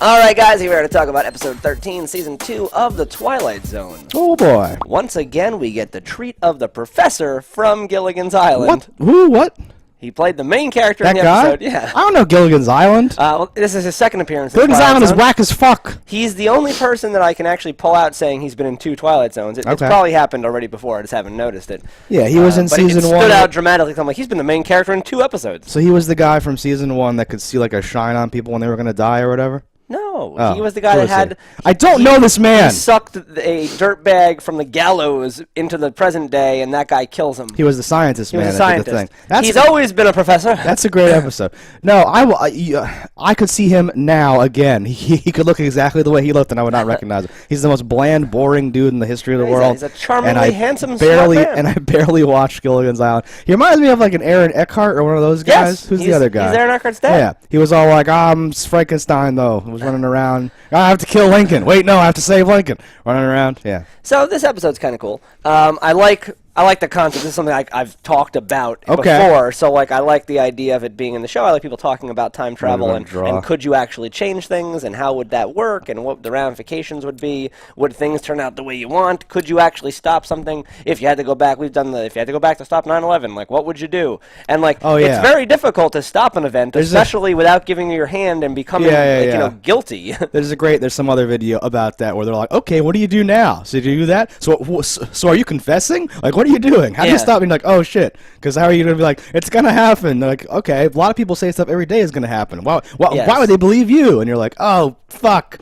Alright guys, here we are to talk about episode 13, season 2 of The Twilight Zone. Oh boy. Once again, we get the treat of the professor from Gilligan's Island. What? Who? What? He played the main character in That the guy? episode. Yeah. I don't know Gilligan's Island. Well, this is his second appearance in Gilligan's Twilight Island is Zone. whack as fuck. He's the only person that I can actually pull out saying he's been in 2 Twilight Zones. It's probably happened already before, I just haven't noticed it. Yeah, he was in but season it 1. stood out dramatically. I'm like, he's been the main character in 2 episodes. So he was the guy from season 1 that could see like a shine on people when they were going to die or whatever? No, Oh, he was the guy who that is had... he? I don't know this man! He sucked a dirtbag from the gallows into the present day, and that guy kills him. He was the scientist man. He was a scientist. That did the thing. He's always been a professor. That's a great episode. No, I could see him now again. He could look exactly the way he looked, and I would not recognize him. He's the most bland, boring dude in the history of the world. He's a charmingly handsome, barely, smart man. And I barely watched Gilligan's Island. He reminds me of like an Aaron Eckhart or one of those guys. Yes, Who's the other guy? He's Aaron Eckhart's dad. Yeah, he was all like, I'm Frankenstein, though. He was running around. I have to kill Lincoln. Wait, no, I have to save Lincoln. Running around, yeah. So this episode's kind of cool. I like the concept. This is something I've talked about before. So like I like the idea of it being in the show. I like people talking about time travel and could you actually change things and how would that work and what the ramifications would be. Would things turn out the way you want? Could you actually stop something if you had to go back? We've done if you had to go back to stop 9/11, like what would you do? And like it's very difficult to stop an event, especially without giving your hand and becoming you know, guilty. There's some other video about that where they're like, okay, what do you do now? So do you do that? So are you confessing? Like what are you doing? How do you stop being like, oh shit? Because how are you gonna be like, it's gonna happen? They're like, okay, a lot of people say stuff every day is gonna happen. Why would they believe you? And you're like, oh fuck.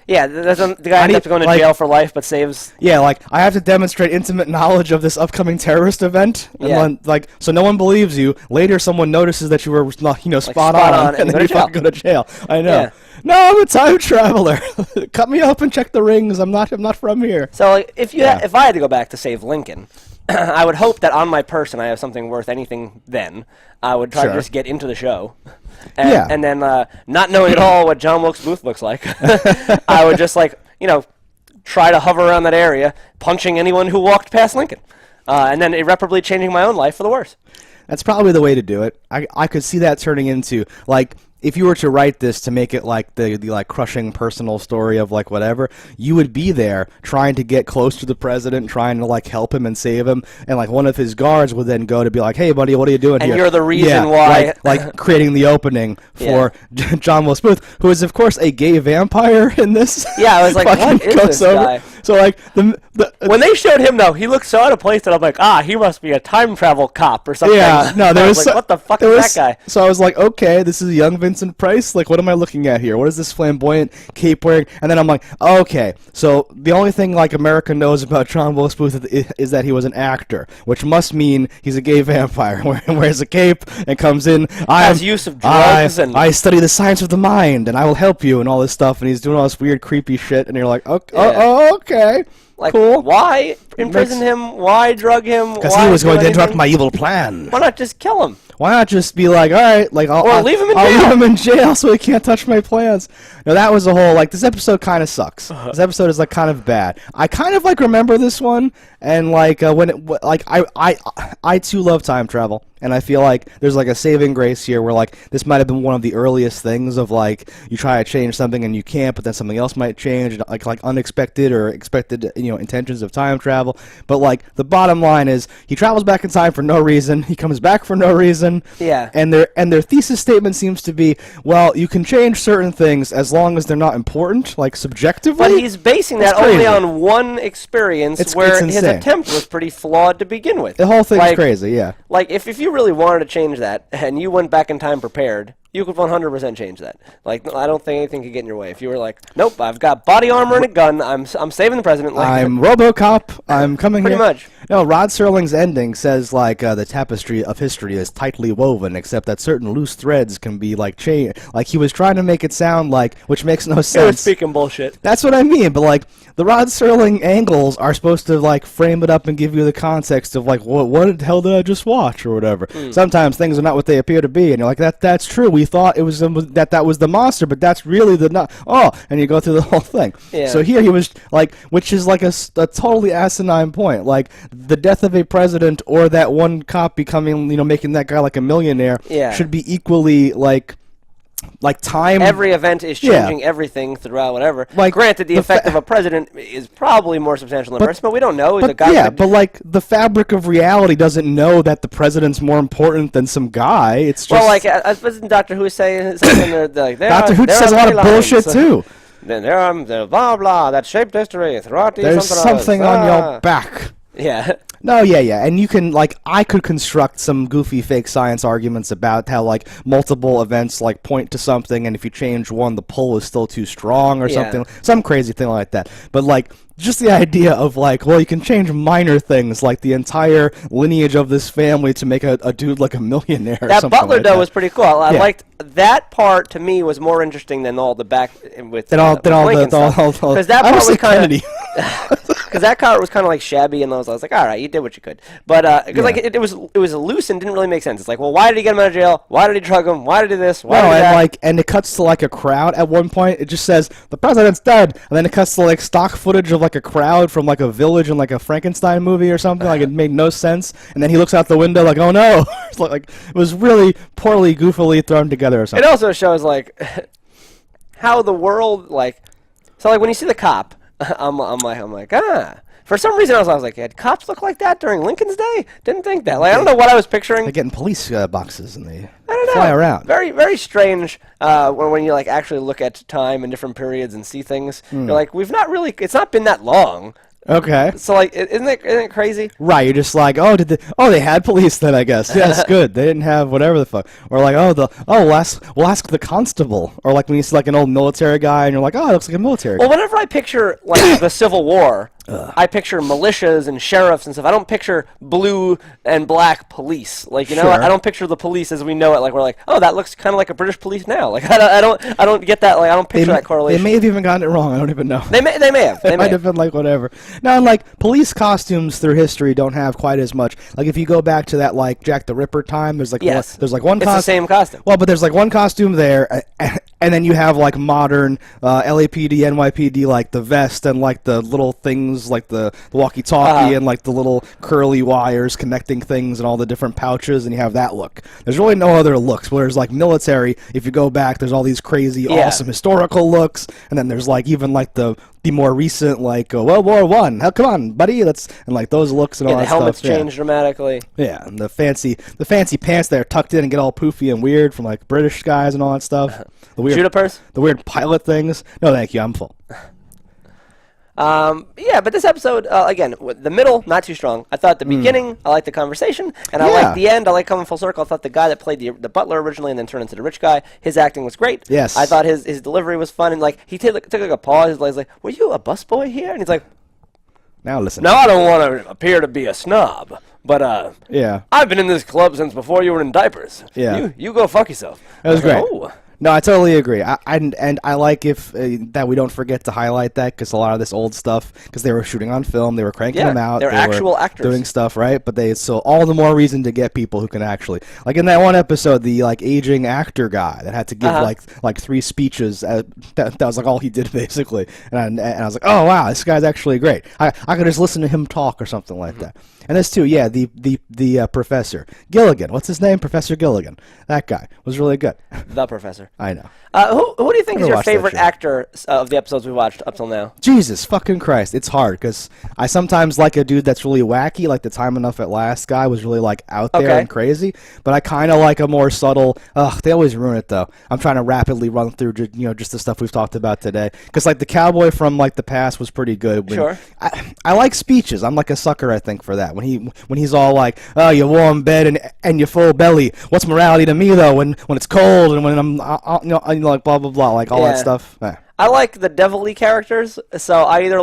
Yeah, the guy ends up going to jail for life, but saves. Yeah, like I have to demonstrate intimate knowledge of this upcoming terrorist event, and then, like so no one believes you. Later, someone notices that you were, spot on, and then you fucking go to jail. I know. Yeah. No, I'm a time traveler. Cut me up and check the rings. I'm not from here. So like, if I had to go back to save Lincoln, I would hope that on my person I have something worth anything. Then I would try to just get into the show. And then, not knowing at all what John Wilkes Booth looks like, I would just, try to hover around that area, punching anyone who walked past Lincoln. And then irreparably changing my own life for the worse. That's probably the way to do it. I could see that turning into, if you were to write this to make it like the crushing personal story of whatever, you would be there trying to get close to the president, trying to help him and save him, and one of his guards would then go to be like, hey buddy, what are you doing here? And you're the reason why. Creating the opening for John Wilkes Booth, who is of course a gay vampire in this. Yeah, I was like, what is this guy? So when they showed him though, he looked so out of place that I'm like, he must be a time travel cop or something. Yeah, no, there was what the fuck is that guy? So I was like, okay, this is a young Vincent Price. What am I looking at here? What is this flamboyant cape wearing? And then I'm like, okay, so the only thing America knows about John Wilkes Booth is that he was an actor, which must mean he's a gay vampire. Wears a cape and comes in. Has use of drugs I study the science of the mind, and I will help you, and all this stuff. And he's doing all this weird, creepy shit, and you're like, okay. Cool. Why imprison him? Why drug him? Because he was going to interrupt my evil plan. Why not just kill him? Why not just be like, all right, I'll leave him in jail. I'll leave him in jail so he can't touch my plans. No, that was a whole this episode kind of sucks. This episode is kind of bad. I kind of remember this one, and when it I too love time travel, and I feel like there's a saving grace here where this might have been one of the earliest things of you try to change something and you can't, but then something else might change, like unexpected or expected intentions of time travel. But the bottom line is he travels back in time for no reason. He comes back for no reason. Yeah. And their thesis statement seems to be, well, you can change certain things as long as they're not important, subjectively. But he's basing that only on one experience where his attempt was pretty flawed to begin with. The whole thing's crazy, yeah. If you really wanted to change that and you went back in time prepared, you could 100% change that. I don't think anything could get in your way. If you were like, nope, I've got body armor and a gun, I'm saving the president. I'm RoboCop, I'm coming pretty here. Much. No, Rod Serling's ending says the tapestry of history is tightly woven, except that certain loose threads can be chain. He was trying to make it sound which makes no sense. He was speaking bullshit. That's what I mean, but the Rod Serling angles are supposed to frame it up and give you the context of what the hell did I just watch or whatever. Sometimes things are not what they appear to be, and you're like, that's true. we thought it was that was the monster, but that's really the and you go through the whole thing. Yeah. So here he was like, which is like a totally asinine point, like the death of a president or that one cop becoming, making that guy like a millionaire should be equally like time. Every event is changing everything throughout whatever. Like, granted, the effect of a president is probably more substantial than a person, but we don't know. He's a guy. Yeah, but like the fabric of reality doesn't know that the president's more important than some guy. It's just wasn't Doctor Who saying something like Doctor Who says a lot of bullshit too. Then there are blah blah that shaped history throughout the There's something on your back. Yeah. No, yeah, and you can, I could construct some goofy fake science arguments about how, multiple events, point to something, and if you change one, the pull is still too strong or something, some crazy thing like that. But, just the idea of, you can change minor things, like the entire lineage of this family to make a dude, a millionaire or something Butler, like though, that. was pretty cool. I liked that part, to me, was more interesting than all the back with Because that part was kind of... Because that car was kind of shabby, and I was like, all right, you did what you could. But because it was loose and didn't really make sense. It's like, well, why did he get him out of jail? Why did he drug him? Why did he do this? Why did he do that? And it cuts to a crowd at one point. It just says the president's dead, and then it cuts to stock footage of a crowd from a village in a Frankenstein movie or something. It made no sense. And then he looks out the window oh no, it's it was really poorly, goofily thrown together or something. It also shows how the world so when you see the cop. I'm like, For some reason, I was like, did cops look like that during Lincoln's day? Didn't think that. I don't know what I was picturing. They get in police boxes and they fly around. Very, very strange when you actually look at time in different periods and see things. You're it's not been that long. Okay. So isn't it crazy? Right, you're just they had police then, I guess. Yes, good. They didn't have whatever the fuck. Or we'll ask the constable. Or when you see an old military guy and you're it looks like a military guy. Well, whenever I picture the Civil War, I picture militias and sheriffs and stuff. I don't picture blue and black police. I don't picture the police as we know it. We're that looks kind of like a British police now. I don't get that. I don't picture that correlation. They may have even gotten it wrong. I don't even know. They may have. They might have been whatever. Now, police costumes through history don't have quite as much. If you go back to that Jack the Ripper time, there's there's one. It's the same costume. Well, but there's one costume there, and then you have modern LAPD, NYPD, the vest and the little things the walkie-talkie and the little curly wires connecting things and all the different pouches, and you have that look. There's really no other looks. Whereas military, if you go back, there's all these crazy, awesome historical looks, and then there's even the more recent World War One. Hell, come on, buddy. Those looks and all that stuff. The helmets change dramatically. Yeah, and the fancy pants that are tucked in and get all poofy and weird from British guys and all that stuff. The weird Juniper's? The weird pilot things. No, thank you. I'm full. But this episode, again, the middle, not too strong. I thought the beginning, I liked the conversation, and I liked the end. I like coming full circle. I thought the guy that played the butler originally and then turned into the rich guy, his acting was great. Yes. I thought his delivery was fun, and he took a pause. He's like, were you a busboy here? And he's like, now listen. No, I don't want to appear to be a snob, but I've been in this club since before you were in diapers. Yeah. You go fuck yourself. That was great. Oh. No, I totally agree. I like that we don't forget to highlight that, because a lot of this old stuff, because they were shooting on film, they were cranking them out. They're actual actors doing stuff, right? But so all the more reason to get people who can actually, in that one episode, the aging actor guy that had to give 3 speeches. That was all he did basically, and I was like, oh wow, this guy's actually great. I could just listen to him talk or something like that. And this too, the professor Gilligan. What's his name? Professor Gilligan. That guy was really good. The professor. I know. Who do you think is your favorite actor of the episodes we watched up till now? Jesus fucking Christ. It's hard, because I sometimes like a dude that's really wacky, the Time Enough at Last guy was really out there and crazy, but I kind of like a more subtle, they always ruin it though. I'm trying to rapidly run through just the stuff we've talked about today, because the cowboy from the past was pretty good. Sure. I like speeches. I'm a sucker, I think, for that. When he's all oh, your warm bed and your full belly. What's morality to me though when it's cold and when I'm blah blah blah, all that stuff. I like the devilly characters, so I either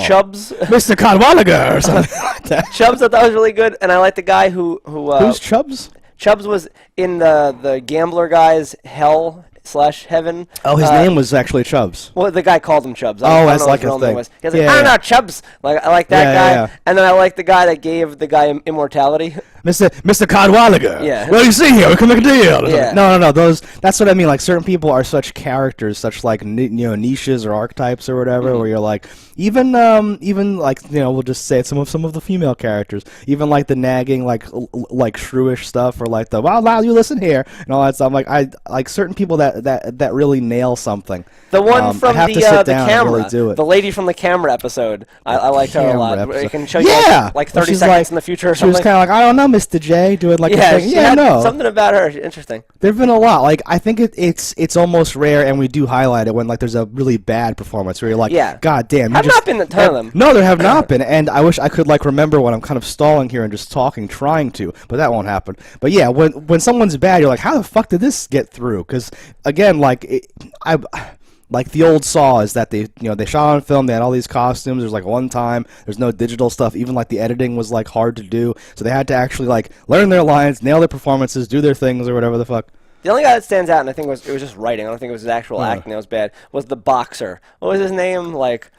Chubbs, Mr. Cadwallader, or something like that. Chubbs I thought was really good, and I like the guy who's Chubbs? Chubbs was in the gambler guy's hell/heaven. Oh, his name was actually Chubbs. Well, the guy called him Chubbs. That's like a thing. He was I don't know, Chubbs. I like that guy. Yeah. And then I like the guy that gave the guy immortality. Mr. Cadwallader. Yeah. Well, you see here, we can make a deal. Yeah. No. That's what I mean. Like certain people are certain characters, such like niches or archetypes or whatever. Where you're like, even like we'll just say some of the female characters, even like the nagging like shrewish stuff, or like the wow you listen here and all that stuff. Like I like certain people that really nail something. The one from the camera, really the lady from the camera episode, I liked her a lot. It can show you like 30 seconds in the future or something. She was kind of like, I don't know, Mr. J, doing like a thing. Yeah, no. Something about her, interesting. There've been a lot. Like I think it's almost rare, and we do highlight it when like there's a really bad performance where you're like, God damn. Have not been a ton of them. No, there have not been, and I wish I could like remember when I'm kind of stalling here and just talking, trying to, but that won't happen. But yeah, when someone's bad, you're like, how the fuck did this get through? Because again, like the old Saw is that they shot on film, they had all these costumes, there's like one time, there's no digital stuff, even like the editing was like hard to do, so they had to actually like learn their lines, nail their performances, do their things or whatever the fuck. The only guy that stands out, and I think it was just writing, I don't think it was his actual acting that was bad, was the boxer. What was his name? Like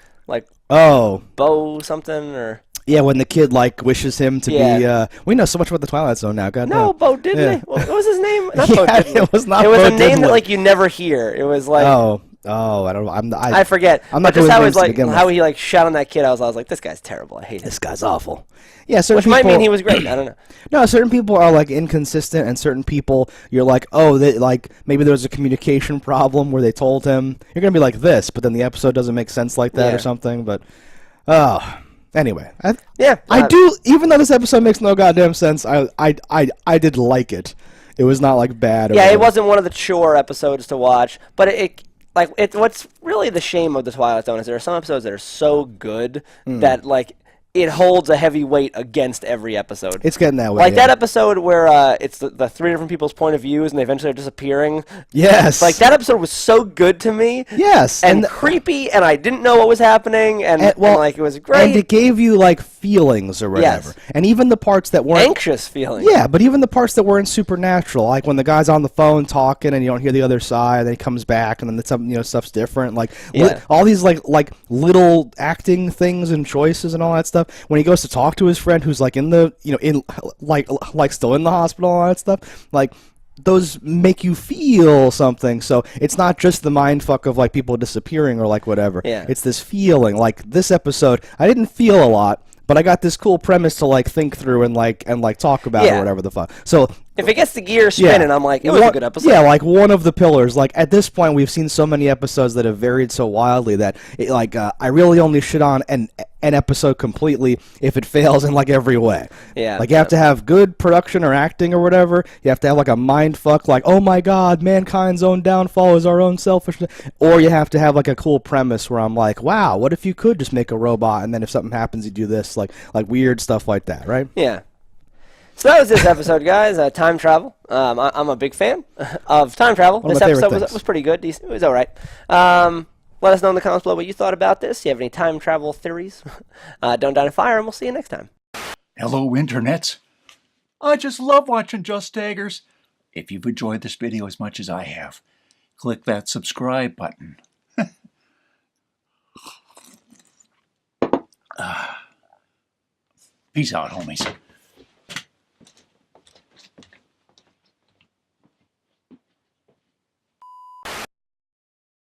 Bo something or... Yeah, when the kid like wishes him to be. We know so much about the Twilight Zone now. God no, Bo Diddley. What was his name? Not Bo Diddley. It was not. It was Bo a name Diddley. that like you never hear. It was like. Oh, I don't know. I forget. I'm not just how it was how he like shot on that kid. I was like, this guy's terrible. I hate him. This guy's awful. Yeah, certain Which people, might mean he was great. I don't know. No, certain people are like inconsistent, and certain people you're like, like maybe there was a communication problem where they told him you're gonna be like this, but then the episode doesn't make sense like that or something. But anyway, I do. Even though this episode makes no goddamn sense, I did like it. It was not like bad. Yeah, it wasn't one of the chore episodes to watch, but what's really the shame of the Twilight Zone is there are some episodes that are so good that like it holds a heavy weight against every episode. It's getting that way. Like that episode where it's the three different people's point of views and they eventually are disappearing. Yes. Like that episode was so good to me. Yes. And creepy, and I didn't know what was happening, and like it was great. And it gave you like feelings or whatever. Yes. And even the parts that weren't anxious feelings. Yeah, but even the parts that weren't supernatural, like when the guy's on the phone talking and you don't hear the other side, then he comes back and then stuff's different. Like all these like little acting things and choices and all that stuff. When he goes to talk to his friend who's like in the like still in the hospital and all that stuff, like those make you feel something. So it's not just the mind fuck of like people disappearing or like whatever. Yeah. It's this feeling. Like this episode, I didn't feel a lot, but I got this cool premise to like think through and like talk about or whatever the fuck. So if it gets the gears spinning, I'm like, it was a good episode. Yeah, like one of the pillars. Like at this point, we've seen so many episodes that have varied so wildly that I really only shit on an episode completely if it fails in like every way. Yeah. Like you have to have good production or acting or whatever. You have to have like a mind fuck, like oh my god, mankind's own downfall is our own selfishness. Or you have to have like a cool premise where I'm like, wow, what if you could just make a robot and then if something happens, you do this, like weird stuff like that, right? Yeah. So that was this episode, guys. Time travel. I'm a big fan of time travel. This episode was pretty good. It was all right. Let us know in the comments below what you thought about this. Do you have any time travel theories? Don't die in a fire, and we'll see you next time. Hello, internets. I just love watching JustDaggers. If you've enjoyed this video as much as I have, click that subscribe button. Peace out, homies.